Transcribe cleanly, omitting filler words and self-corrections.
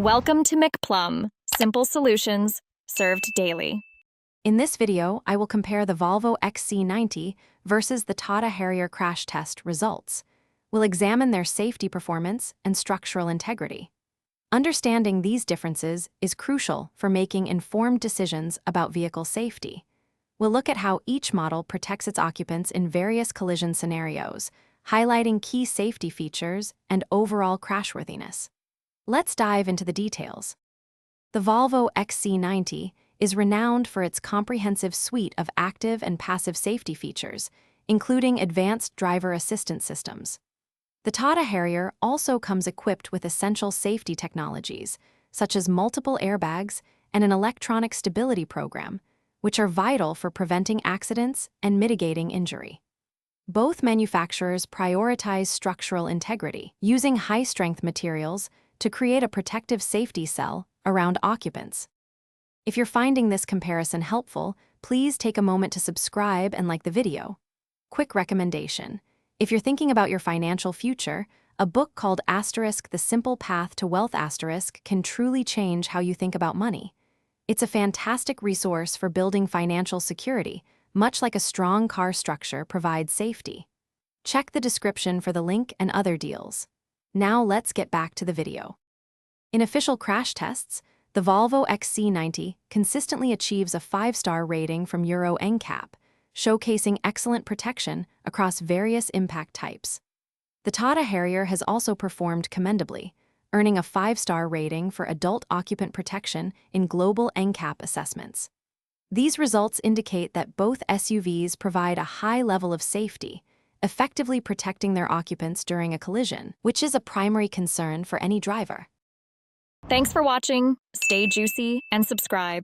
Welcome to McPlum, simple solutions served daily. In this video, I will compare the Volvo XC90 versus the Tata Harrier crash test results. We'll examine their safety performance and structural integrity. Understanding these differences is crucial for making informed decisions about vehicle safety. We'll look at how each model protects its occupants in various collision scenarios, highlighting key safety features and overall crashworthiness. Let's dive into the details. The Volvo XC90 is renowned for its comprehensive suite of active and passive safety features, including advanced driver assistance systems. The Tata Harrier also comes equipped with essential safety technologies, such as multiple airbags and an electronic stability program, which are vital for preventing accidents and mitigating injury. Both manufacturers prioritize structural integrity, using high-strength materials to create a protective safety cell around occupants. If you're finding this comparison helpful, please take a moment to subscribe and like the video. Quick recommendation: if you're thinking about your financial future, a book called *The Simple Path to Wealth* can truly change how you think about money. It's a fantastic resource for building financial security, much like a strong car structure provides safety. Check the description for the link and other deals. Now let's get back to the video. In official crash tests, the Volvo XC90 consistently achieves a 5-star rating from Euro NCAP, showcasing excellent protection across various impact types. The Tata Harrier has also performed commendably, earning a 5-star rating for adult occupant protection in global NCAP assessments. These results indicate that both SUVs provide a high level of safety, effectively protecting their occupants during a collision, which is a primary concern for any driver. Thanks for watching. Stay juicy and subscribe.